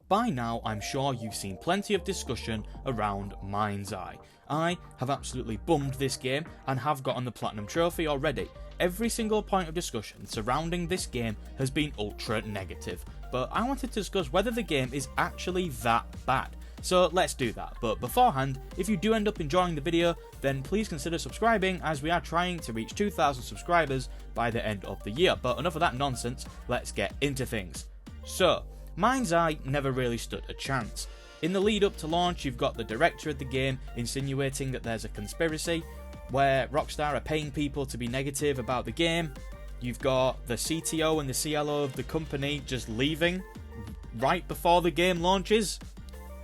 By now, I'm sure you've seen plenty of discussion around MindsEye. I have absolutely bummed this game and have gotten the Platinum Trophy already. Every single point of discussion surrounding this game has been ultra negative, but I wanted to discuss whether the game is actually that bad. So let's do that, but beforehand, if you do end up enjoying the video, then please consider subscribing as we are trying to reach 2,000 subscribers by the end of the year. But enough of that nonsense, let's get into things. So, MindsEye never really stood a chance. In the lead up to launch, you've got the director of the game insinuating that there's a conspiracy where Rockstar are paying people to be negative about the game. You've got the CTO and the CLO of the company just leaving right before the game launches.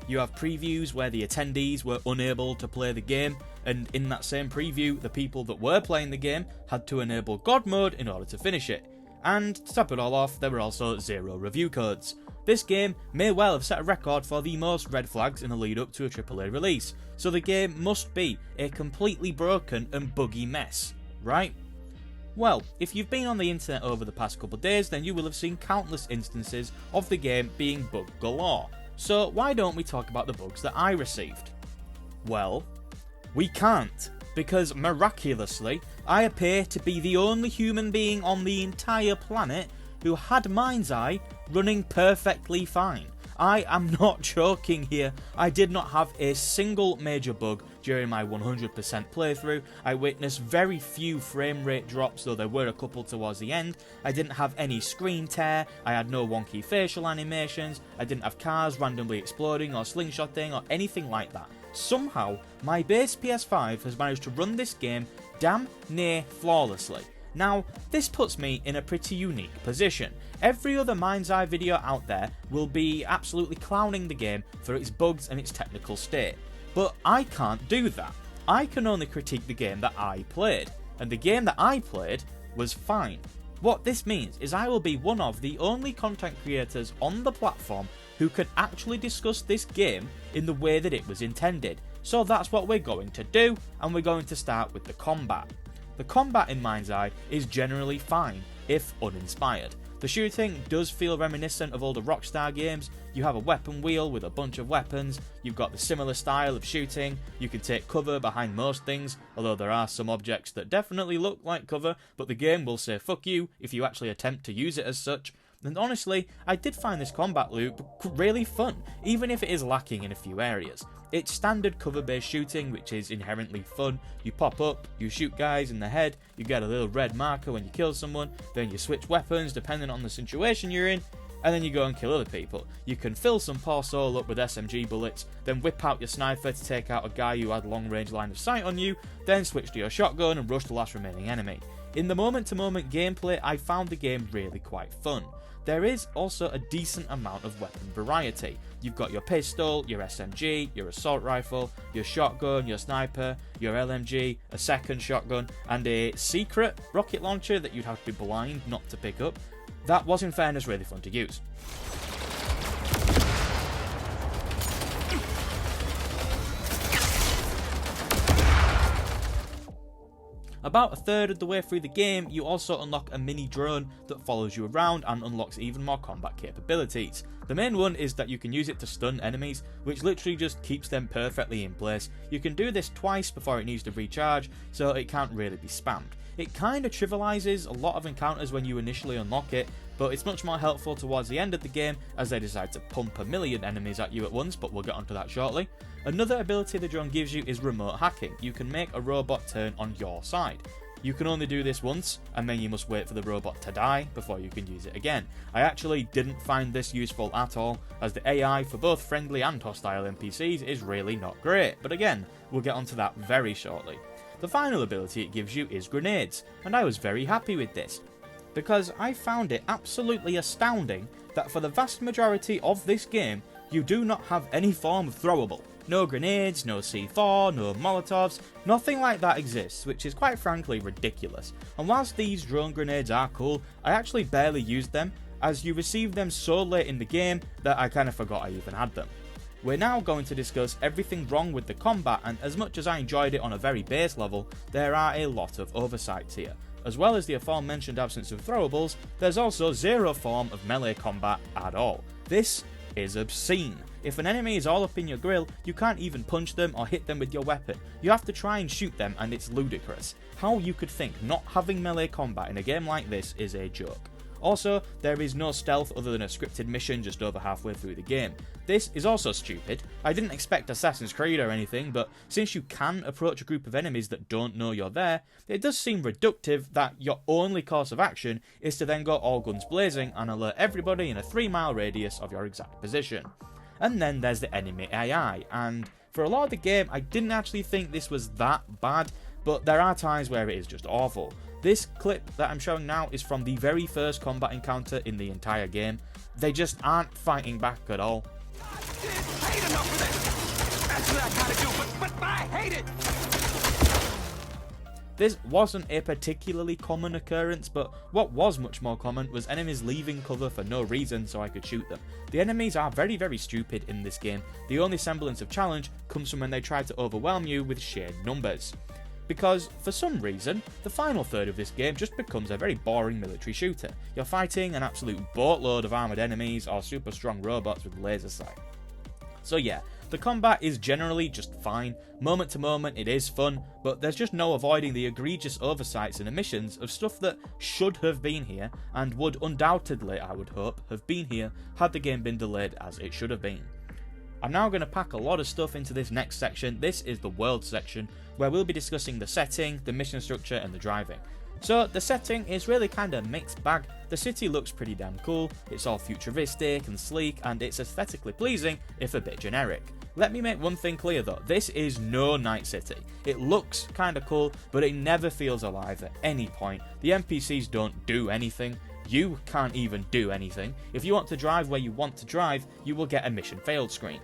You have previews where the attendees were unable to play the game, and in that same preview, the people that were playing the game had to enable God mode in order to finish it. And to top it all off, there were also 0 review codes. This game may well have set a record for the most red flags in the lead up to a AAA release, so the game must be a completely broken and buggy mess, right? Well, if you've been on the internet over the past couple of days, then you will have seen countless instances of the game being bug galore. So why don't we talk about the bugs that I received? Well, we can't, because miraculously, I appear to be the only human being on the entire planet who had MindsEye running perfectly fine. I am not joking here. I did not have a single major bug during my 100% playthrough. I witnessed very few frame rate drops, though there were a couple towards the end. I didn't have any screen tear, I had no wonky facial animations, I didn't have cars randomly exploding or slingshotting or anything like that. Somehow, my base PS5 has managed to run this game damn near flawlessly. Now, this puts me in a pretty unique position. Every other MindsEye video out there will be absolutely clowning the game for its bugs and its technical state. But I can't do that. I can only critique the game that I played, and the game that I played was fine. What this means is I will be one of the only content creators on the platform who can actually discuss this game in the way that it was intended. So that's what we're going to do, and we're going to start with the combat. The combat in MindsEye is generally fine, if uninspired. The shooting does feel reminiscent of older Rockstar games. You have a weapon wheel with a bunch of weapons, you've got the similar style of shooting, you can take cover behind most things, although there are some objects that definitely look like cover, but the game will say fuck you if you actually attempt to use it as such. And honestly, I did find this combat loop really fun, even if it is lacking in a few areas. It's standard cover-based shooting, which is inherently fun. You pop up, you shoot guys in the head, you get a little red marker when you kill someone, then you switch weapons depending on the situation you're in, and then you go and kill other people. You can fill some poor soul up with SMG bullets, then whip out your sniper to take out a guy who had long-range line of sight on you, then switch to your shotgun and rush the last remaining enemy. In the moment-to-moment gameplay, I found the game really quite fun. There is also a decent amount of weapon variety. You've got your pistol, your SMG, your assault rifle, your shotgun, your sniper, your LMG, a second shotgun, and a secret rocket launcher that you'd have to be blind not to pick up. That was in fairness really fun to use. About a third of the way through the game, you also unlock a mini drone that follows you around and unlocks even more combat capabilities. The main one is that you can use it to stun enemies, which literally just keeps them perfectly in place. You can do this twice before it needs to recharge, so it can't really be spammed. It kinda trivializes a lot of encounters when you initially unlock it, but it's much more helpful towards the end of the game as they decide to pump a million enemies at you at once, but we'll get onto that shortly. Another ability the drone gives you is remote hacking. You can make a robot turn on your side. You can only do this once, and then you must wait for the robot to die before you can use it again. I actually didn't find this useful at all, as the AI for both friendly and hostile NPCs is really not great, but again, we'll get onto that very shortly. The final ability it gives you is grenades, and I was very happy with this, because I found it absolutely astounding that for the vast majority of this game, you do not have any form of throwable. No grenades, no C4, no Molotovs, nothing like that exists, which is quite frankly ridiculous. And whilst these drone grenades are cool, I actually barely used them, as you receive them so late in the game that I kind of forgot I even had them. We're now going to discuss everything wrong with the combat, and as much as I enjoyed it on a very base level, there are a lot of oversights here. As well as the aforementioned absence of throwables, there's also zero form of melee combat at all. This is obscene. If an enemy is all up in your grill, you can't even punch them or hit them with your weapon. You have to try and shoot them, and it's ludicrous. How you could think not having melee combat in a game like this is a joke. Also, there is no stealth other than a scripted mission just over halfway through the game. This is also stupid. I didn't expect Assassin's Creed or anything, but since you can approach a group of enemies that don't know you're there, it does seem reductive that your only course of action is to then go all guns blazing and alert everybody in a 3-mile radius of your exact position. And then there's the enemy AI, and for a lot of the game I didn't actually think this was that bad, but there are times where it is just awful. This clip that I'm showing now is from the very first combat encounter in the entire game. They just aren't fighting back at all. I hate enough of this. That's what I gotta do, but I hate it. This wasn't a particularly common occurrence, but what was much more common was enemies leaving cover for no reason so I could shoot them. The enemies are very, very stupid in this game. The only semblance of challenge comes from when they try to overwhelm you with sheer numbers. Because, for some reason, the final third of this game just becomes a very boring military shooter. You're fighting an absolute boatload of armoured enemies or super strong robots with laser sight. So yeah, the combat is generally just fine. Moment to moment it is fun, but there's just no avoiding the egregious oversights and omissions of stuff that should have been here, and would undoubtedly, I would hope, have been here had the game been delayed as it should have been. I'm now going to pack a lot of stuff into this next section. This is the world section, where we'll be discussing the setting, the mission structure, and the driving. So the setting is really kind of mixed bag. The city looks pretty damn cool, it's all futuristic and sleek, and it's aesthetically pleasing, if a bit generic. Let me make one thing clear though, this is no Night City. It looks kinda cool, but it never feels alive at any point. The NPCs don't do anything. You can't even do anything. If you want to drive where you want to drive, you will get a mission failed screen.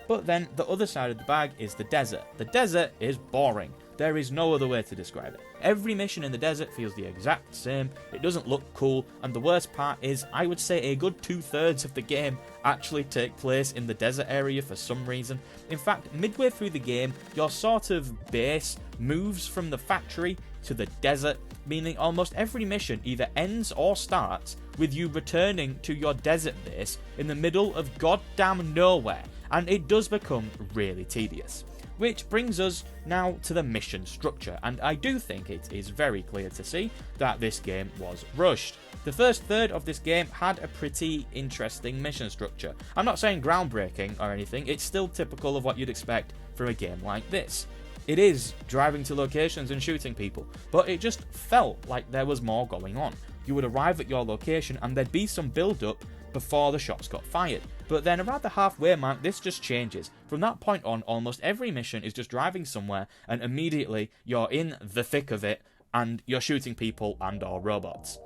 But then the other side of the bag is the desert. The desert is boring. There is no other way to describe it. Every mission in the desert feels the exact same, it doesn't look cool, and the worst part is, I would say a good 2/3 of the game actually take place in the desert area for some reason. In fact, midway through the game, your sort of base moves from the factory to the desert, meaning almost every mission either ends or starts with you returning to your desert base in the middle of goddamn nowhere, and it does become really tedious. Which brings us now to the mission structure, and I do think it is very clear to see that this game was rushed. The first third of this game had a pretty interesting mission structure. I'm not saying groundbreaking or anything, it's still typical of what you'd expect from a game like this. It is driving to locations and shooting people, but it just felt like there was more going on. You would arrive at your location and there'd be some build up before the shots got fired. But then around the halfway mark, this just changes. From that point on, almost every mission is just driving somewhere, and immediately you're in the thick of it, and you're shooting people and or robots.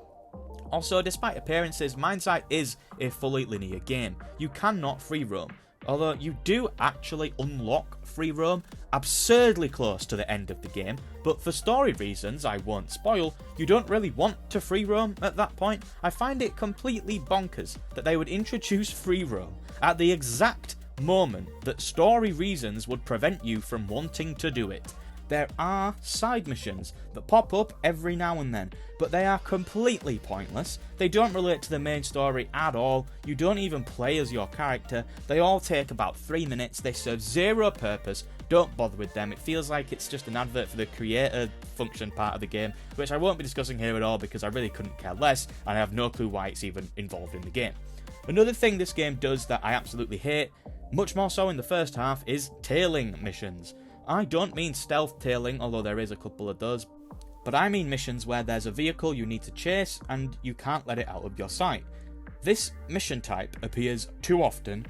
Also, despite appearances, MindsEye is a fully linear game. You cannot free roam. Although you do actually unlock free roam absurdly close to the end of the game, but for story reasons I won't spoil, you don't really want to free roam at that point. I find it completely bonkers that they would introduce free roam at the exact moment that story reasons would prevent you from wanting to do it. There are side missions that pop up every now and then, but they are completely pointless. They don't relate to the main story at all. You don't even play as your character. They all take about 3 minutes. They serve zero purpose. Don't bother with them. It feels like it's just an advert for the creator function part of the game, which I won't be discussing here at all because I really couldn't care less, and I have no clue why it's even involved in the game. Another thing this game does that I absolutely hate, much more so in the first half, is tailing missions. I don't mean stealth tailing, although there is a couple of those, but I mean missions where there's a vehicle you need to chase and you can't let it out of your sight. This mission type appears too often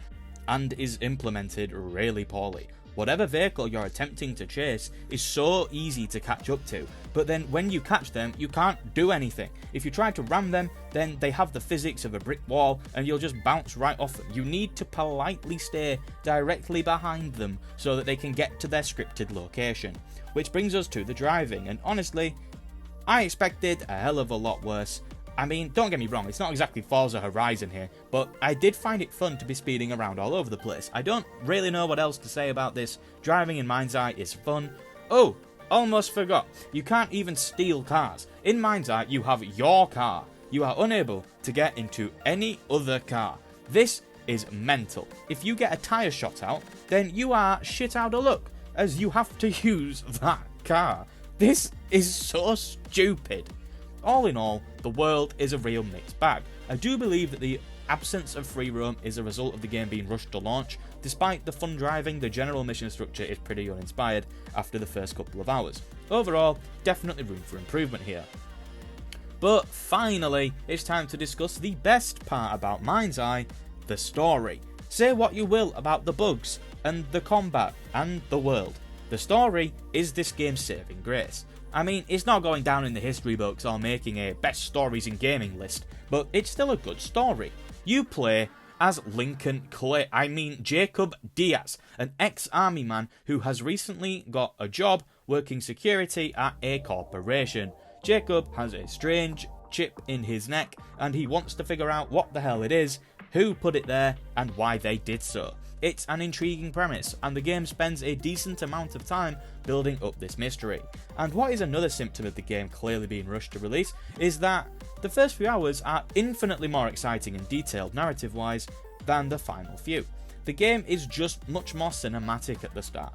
and is implemented really poorly. Whatever vehicle you're attempting to chase is so easy to catch up to, but then when you catch them, you can't do anything. If you try to ram them, then they have the physics of a brick wall and you'll just bounce right off them. You need to politely stay directly behind them so that they can get to their scripted location. Which brings us to the driving, and honestly, I expected a hell of a lot worse. I mean, don't get me wrong, it's not exactly Forza Horizon here, but I did find it fun to be speeding around all over the place. I don't really know what else to say about this. Driving in MindsEye is fun. Oh, almost forgot, you can't even steal cars. In MindsEye, you have your car. You are unable to get into any other car. This is mental. If you get a tyre shot out, then you are shit out of luck, as you have to use that car. This is so stupid. All in all, the world is a real mixed bag. I do believe that the absence of free roam is a result of the game being rushed to launch. Despite the fun driving, the general mission structure is pretty uninspired after the first couple of hours. Overall, definitely room for improvement here. But finally, it's time to discuss the best part about MindsEye, the story. Say what you will about the bugs, and the combat, and the world. The story is this game's saving grace. I mean, it's not going down in the history books or making a best stories in gaming list, but it's still a good story. You play as Jacob Diaz, an ex-army man who has recently got a job working security at a corporation. Jacob has a strange chip in his neck, and he wants to figure out what the hell it is, who put it there, and why they did so. It's an intriguing premise, and the game spends a decent amount of time building up this mystery. And what is another symptom of the game clearly being rushed to release is that the first few hours are infinitely more exciting and detailed narrative-wise than the final few. The game is just much more cinematic at the start.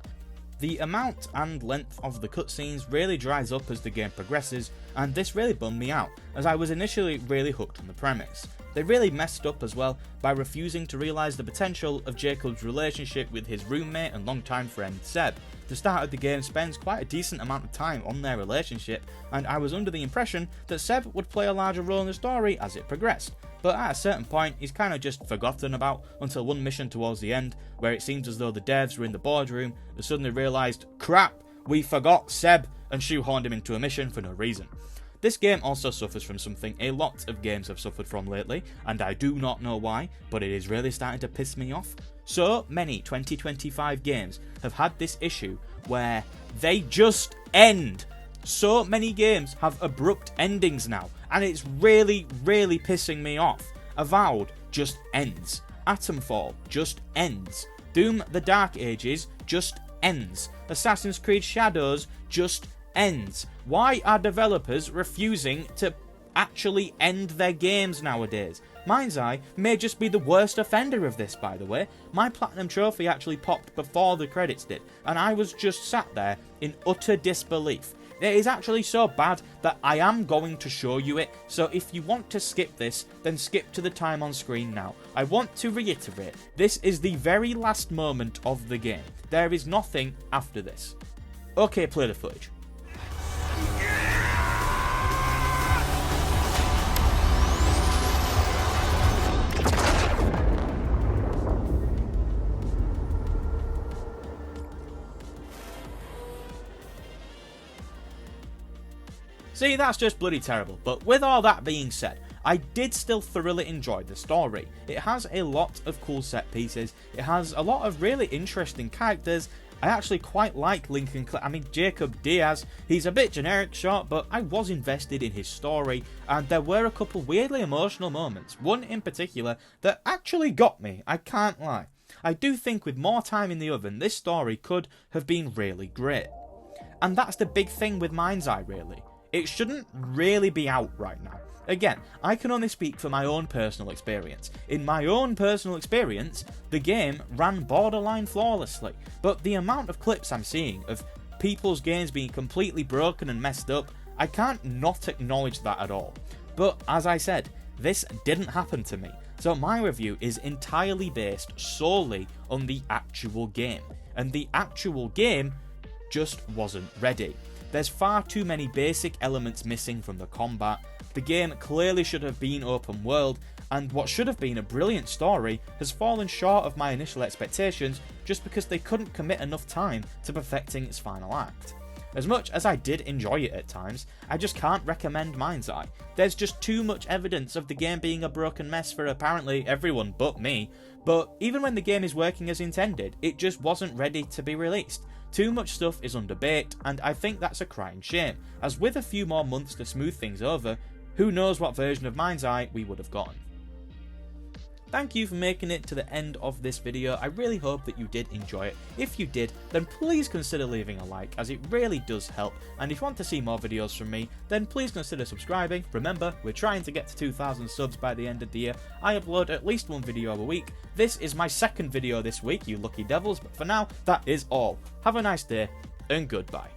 The amount and length of the cutscenes really dries up as the game progresses, and this really bummed me out, as I was initially really hooked on the premise. They really messed up as well by refusing to realise the potential of Jacob's relationship with his roommate and longtime friend Seb. The start of the game spends quite a decent amount of time on their relationship, and I was under the impression that Seb would play a larger role in the story as it progressed. But at a certain point, he's kind of just forgotten about until one mission towards the end, where it seems as though the devs were in the boardroom and suddenly realised, crap, we forgot Seb, and shoehorned him into a mission for no reason. This game also suffers from something a lot of games have suffered from lately, and I do not know why, but it is really starting to piss me off. So many 2025 games have had this issue where they just end. So many games have abrupt endings now, and it's really, really pissing me off. Avowed just ends. Atomfall just ends. Doom the Dark Ages just ends. Assassin's Creed Shadows just ends. Why are developers refusing to actually end their games nowadays? MindsEye may just be the worst offender of this, by the way. My Platinum Trophy actually popped before the credits did, and I was just sat there in utter disbelief. It is actually so bad that I am going to show you it, so if you want to skip this, then skip to the time on screen now. I want to reiterate, this is the very last moment of the game. There is nothing after this. Okay, play the footage. See, that's just bloody terrible, but with all that being said, I did still thoroughly enjoy the story. It has a lot of cool set pieces, it has a lot of really interesting characters. I actually quite like Jacob Diaz. He's a bit generic short, but I was invested in his story, and there were a couple weirdly emotional moments, one in particular that actually got me, I can't lie. I do think with more time in the oven, this story could have been really great. And that's the big thing with MindsEye, really. It shouldn't really be out right now. Again, I can only speak for my own personal experience. In my own personal experience, the game ran borderline flawlessly, but the amount of clips I'm seeing of people's games being completely broken and messed up, I can't not acknowledge that at all. But as I said, this didn't happen to me, so my review is entirely based solely on the actual game, and the actual game just wasn't ready. There's far too many basic elements missing from the combat. The game clearly should have been open world, and what should have been a brilliant story has fallen short of my initial expectations just because they couldn't commit enough time to perfecting its final act. As much as I did enjoy it at times, I just can't recommend MindsEye. There's just too much evidence of the game being a broken mess for apparently everyone but me, but even when the game is working as intended, it just wasn't ready to be released. Too much stuff is underbaked, and I think that's a crying shame, as with a few more months to smooth things over, who knows what version of MindsEye we would have gotten. Thank you for making it to the end of this video. I really hope that you did enjoy it. If you did, then please consider leaving a like, as it really does help. And if you want to see more videos from me, then please consider subscribing. Remember, we're trying to get to 2,000 subs by the end of the year. I upload at least one video a week. This is my second video this week, you lucky devils, but for now, that is all. Have a nice day, and goodbye.